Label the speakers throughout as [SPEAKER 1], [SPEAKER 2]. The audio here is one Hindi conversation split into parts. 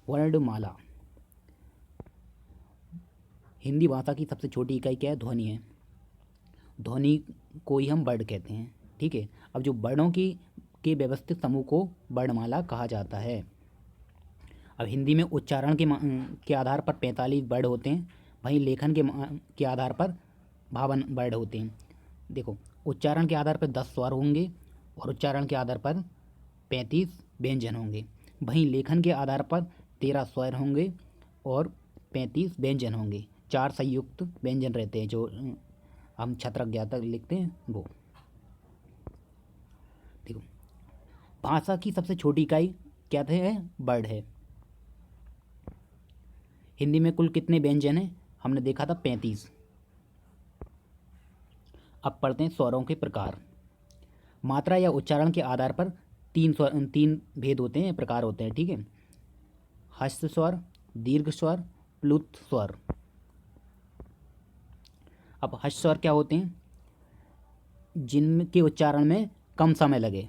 [SPEAKER 1] वर्णमाला। हिंदी भाषा की सबसे छोटी इकाई क्या है? ध्वनि है। ध्वनि को ही हम वर्ड कहते हैं, ठीक है। अब जो वर्णों की के व्यवस्थित समूह को वर्णमाला कहा जाता है। अब हिंदी में उच्चारण के आधार पर 45 वर्ड होते हैं, वहीं लेखन के आधार पर 52 वर्ड होते हैं। देखो, उच्चारण के आधार पर 10 स्वर होंगे और उच्चारण के आधार पर 35 व्यंजन होंगे। वहीं लेखन के आधार पर 13 स्वर होंगे और 35 व्यंजन होंगे। 4 संयुक्त व्यंजन रहते हैं जो हम छत्रक ज्ञातक लिखते हैं वो। देखो, भाषा की सबसे छोटी इकाई क्या है? वर्ड है। हिंदी में कुल कितने व्यंजन हैं? हमने देखा था 35। अब पढ़ते हैं स्वरों के प्रकार। मात्रा या उच्चारण के आधार पर तीन भेद होते हैं, प्रकार होते हैं, ठीक है। हस्त स्वर, दीर्घ स्वर, प्लुत स्वर। अब हस्त स्वर क्या होते हैं? जिनके उच्चारण में कम समय लगे,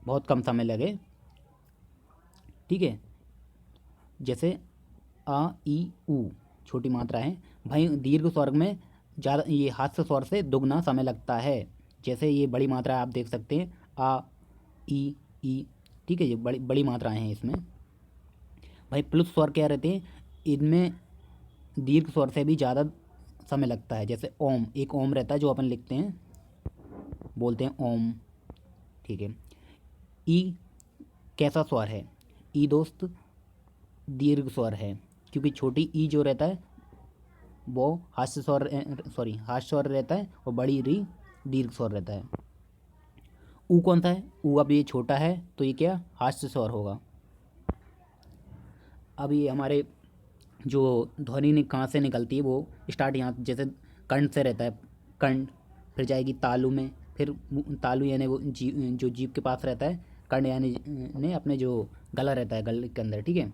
[SPEAKER 1] बहुत कम समय लगे, ठीक है। जैसे आ, ई, ऊ छोटी मात्रा है। वहीं दीर्घ स्वर में ज़्यादा, ये हास्य स्वर से दुगना समय लगता है। जैसे ये बड़ी मात्रा आप देख सकते हैं, आ, ई, ठीक है। ये बड़ी बड़ी मात्राएं हैं इसमें। भाई प्लुत स्वर क्या रहते हैं? इनमें दीर्घ स्वर से भी ज़्यादा समय लगता है। जैसे ओम, एक ओम रहता है जो अपन लिखते हैं, बोलते हैं ओम, ठीक है। ई कैसा स्वर है? ई दोस्त दीर्घ स्वर है, क्योंकि छोटी ई जो रहता है वो हास्य स्वर रहता है और बड़ी री दीर्घ स्वर रहता है। ऊ कौन सा है? ऊ अब ये छोटा है तो ये क्या? हास्य स्वर होगा। अब ये हमारे जो ध्वनि कहाँ से निकलती है वो स्टार्ट यहाँ, जैसे कंठ से रहता है, कंठ, फिर जाएगी तालु में, फिर तालु यानी वो जो जीभ के पास रहता है, कंठ यानी ने अपने जो गला रहता है, गले के अंदर, ठीक है।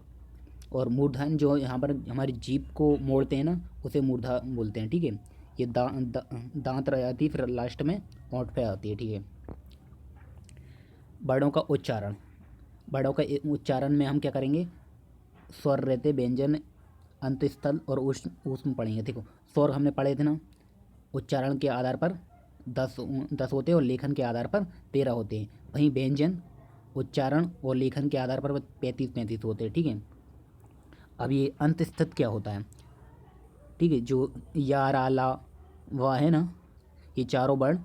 [SPEAKER 1] और मूर्धन जो यहाँ पर हमारी जीभ को मोड़ते हैं ना, उसे मूर्धा बोलते हैं, ठीक है। ये दांत रह जाती है, फिर लास्ट में होंठ पे आती है, ठीक है। वर्णों का उच्चारण। वर्णों का उच्चारण में हम क्या करेंगे? स्वर रहते, व्यंजन, अंतस्थल और ऊष्म ऊष्म पढ़ेंगे। देखो, स्वर हमने पढ़े थे ना, उच्चारण के आधार पर 10 होते हैं और लेखन के आधार पर 13 होते हैं। वहीं व्यंजन उच्चारण और लेखन के आधार पर 35 होते हैं, ठीक है। अब ये अंतस्थित क्या होता है? ठीक है, जो या, रा, ला, वा है ना, ये चारों वर्ण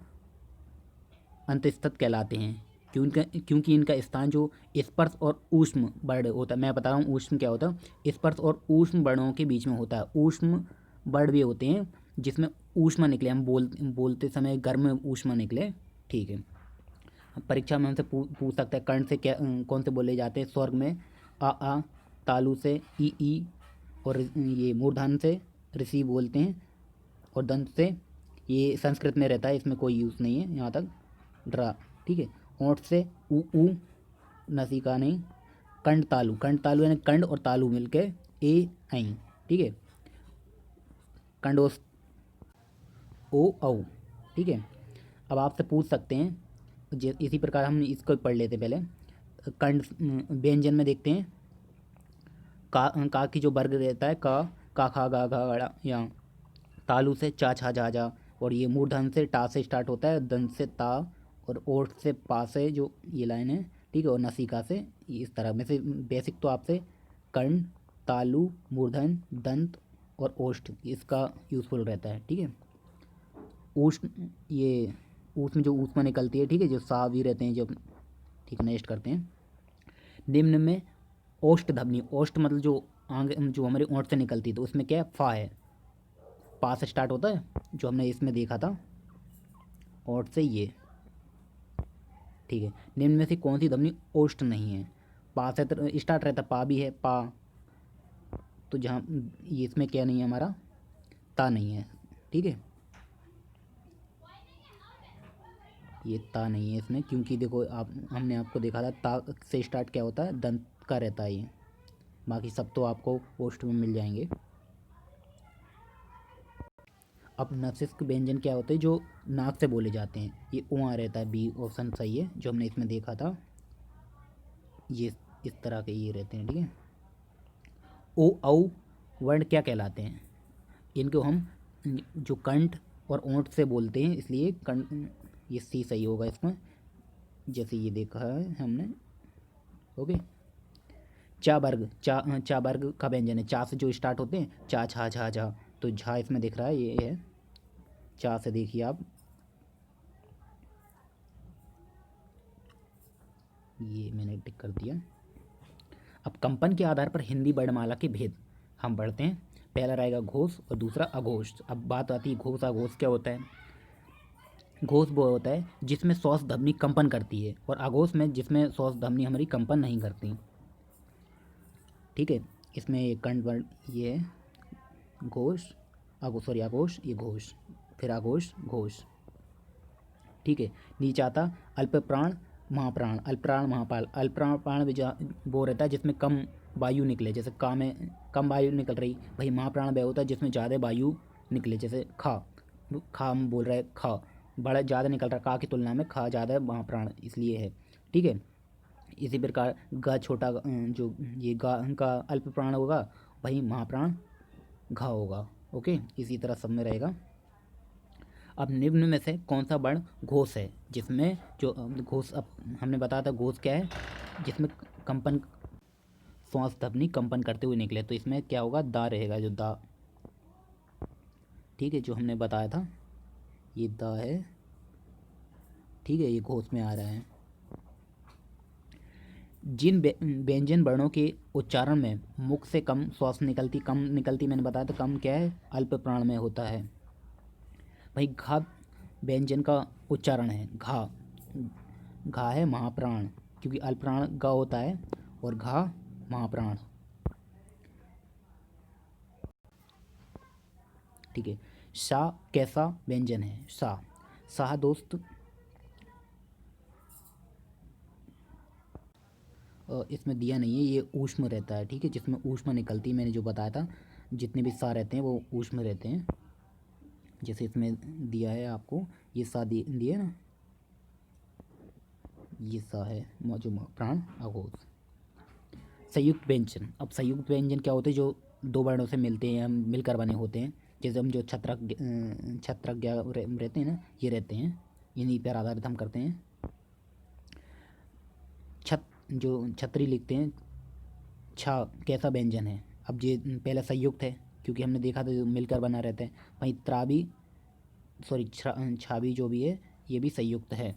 [SPEAKER 1] अंतस्थित कहलाते हैं। क्योंकि इनका स्थान जो स्पर्श और ऊष्म वर्ण होता है, मैं बता रहा हूँ ऊष्म क्या होता है। स्पर्श और ऊष्म वर्णों के बीच में होता है। ऊष्म वर्ण भी होते हैं जिसमें ऊष्मा निकले, हम बोलते समय गर्म ऊष्मा निकले, ठीक है। परीक्षा में हमसे पूछ सकता है कर्ण से क्या, कौन से बोले जाते हैं? स्वर्ग में आ, तालु से ई, और ये मूर्धन से ऋषि बोलते हैं, और दंत से, ये संस्कृत में रहता है, इसमें कोई यूज़ नहीं है यहाँ तक, ड्रा, ठीक है। ओंठ से ऊ, नसिका नहीं। कंठ तालु यानी कंड और तालु मिलके ए, ऐ, ठीक है। कंडोस ओ, औ, ठीक है। अब आपसे पूछ सकते हैं, इसी प्रकार हम इसको पढ़ लेते पहले। कंड व्यंजन में देखते हैं, का की जो वर्ग रहता है, का खा गा घा गड़ा, या तालु से चा छा जा जा, और ये मूर्धन से टा से स्टार्ट होता है, दंत से ता, और ओठ से पा से जो ये लाइन है, ठीक है, और नसिका से इस तरह में से। बेसिक तो आपसे कर्ण, तालु, मूर्धन, दंत और ओष्ठ इसका यूज़फुल रहता है, ठीक है। ऊष्म, ये ऊष्म जो ऊष्मा निकलती है, ठीक है, जो सा भी रहते हैं, जो ठीक नेक्स्ट करते हैं। निम्न में ओष्ठ ध्वनि, ओष्ठ मतलब जो आंग जो हमारे ओंठ से निकलती है, तो उसमें क्या है? फा है, पा से स्टार्ट होता है, जो हमने इसमें देखा था, ओठ से ये, ठीक है। निम्न में से कौन सी ध्वनि ओष्ठ नहीं है? पा से स्टार्ट रहता, पा भी है, पा, तो जहाँ ये इसमें क्या नहीं है हमारा? ता नहीं है, ठीक है। ये ता नहीं है इसमें, क्योंकि देखो हमने आपको देखा था ता से स्टार्ट क्या होता है? दंत का रहता है ये। बाकी सब तो आपको पोस्ट में मिल जाएंगे। अब नसिक व्यंजन क्या होते हैं? जो नाक से बोले जाते हैं, ये उआ रहता है, बी ऑप्शन सही है, जो हमने इसमें देखा था। ये इस तरह के ये रहते हैं, ठीक है। ओ औ वर्ण क्या कहलाते हैं? इनको हम जो कंठ और ओंठ से बोलते हैं, इसलिए कंठ, ये सी सही होगा इसमें, जैसे ये देखा है हमने। ओके। चा वर्ग, चा वर्ग का व्यंजन है, चा से जो स्टार्ट होते हैं, चा छा झा झा, तो झा इसमें दिख रहा है, ये है चा से, देखिए आप, ये मैंने टिक कर दिया। अब कंपन के आधार पर हिंदी वर्णमाला के भेद हम पढ़ते हैं। पहला रहेगा घोष और दूसरा अघोष। अब बात आती है घोष अघोष क्या होता है। घोष वो होता है जिसमें श्वास धमनी कंपन करती है, और अघोष में जिसमें श्वास धमनी हमारी कंपन नहीं करती। ठीक है, इसमें ये कंठ वर्ण, ये है घोष, सॉरी अघोष, ये घोष, फिर अघोष घोष। ठीक है, नीचे आता अल्प प्राण महाप्राण, अल्प प्राण महापाल। अल्प प्राण भी वो रहता है जिसमें कम वायु निकले, जैसे का में कम वायु निकल रही, भाई महाप्राण वह होता है जिसमें ज़्यादा वायु निकले, जैसे खा, खा हम बोल रहे हैं, खा बड़ा ज़्यादा निकल रहा, का की तुलना में खा ज़्यादा महाप्राण इसलिए है। ठीक है, इसी प्रकार गा छोटा, जो ये गा का अल्प प्राण होगा, वही महाप्राण घा होगा। ओके, इसी तरह सब में रहेगा। अब निम्न में से कौन सा वर्ण घोष है, जिसमें जो घोष, अब हमने बताया था घोष क्या है, जिसमें कंपन, श्वास धमनी कंपन करते हुए निकले, तो इसमें क्या होगा, दा रहेगा, जो दा। ठीक है, जो हमने बताया था ये दा है। ठीक है, ये घोष में आ रहा है। जिन व्यंजन वर्णों के उच्चारण में मुख से कम श्वास निकलती, कम निकलती मैंने बताया था, कम क्या है, अल्प प्राण में होता है। भाई घा व्यंजन का उच्चारण है, घा, घा है महाप्राण, क्योंकि अल्पप्राण ग होता है और घा महाप्राण। ठीक है, सा कैसा व्यंजन है, सा, सा दोस्त इसमें दिया नहीं है, ये ऊष्म रहता है। ठीक है, जिसमें ऊष्मा निकलती है, मैंने जो बताया था, जितने भी सा रहते हैं वो ऊष्म रहते हैं, जैसे इसमें दिया है आपको, ये सा दिया ना, ये सा है जो प्राण अघोष। संयुक्त व्यंजन, अब संयुक्त व्यंजन क्या होते हैं, जो दो वर्णों से मिलते हैं, हम मिलकर बने होते हैं, जैसे हम जो छत्रज्ञ रहते हैं ना, ये रहते हैं, इन्हीं पर आधारित हम करते हैं। जो छत्री लिखते हैं, छा कैसा व्यंजन है, अब ये पहला संयुक्त है, क्योंकि हमने देखा था जो मिलकर बना रहता है। वहीं त्रा भी, सॉरी छा भी जो भी है, ये भी संयुक्त है।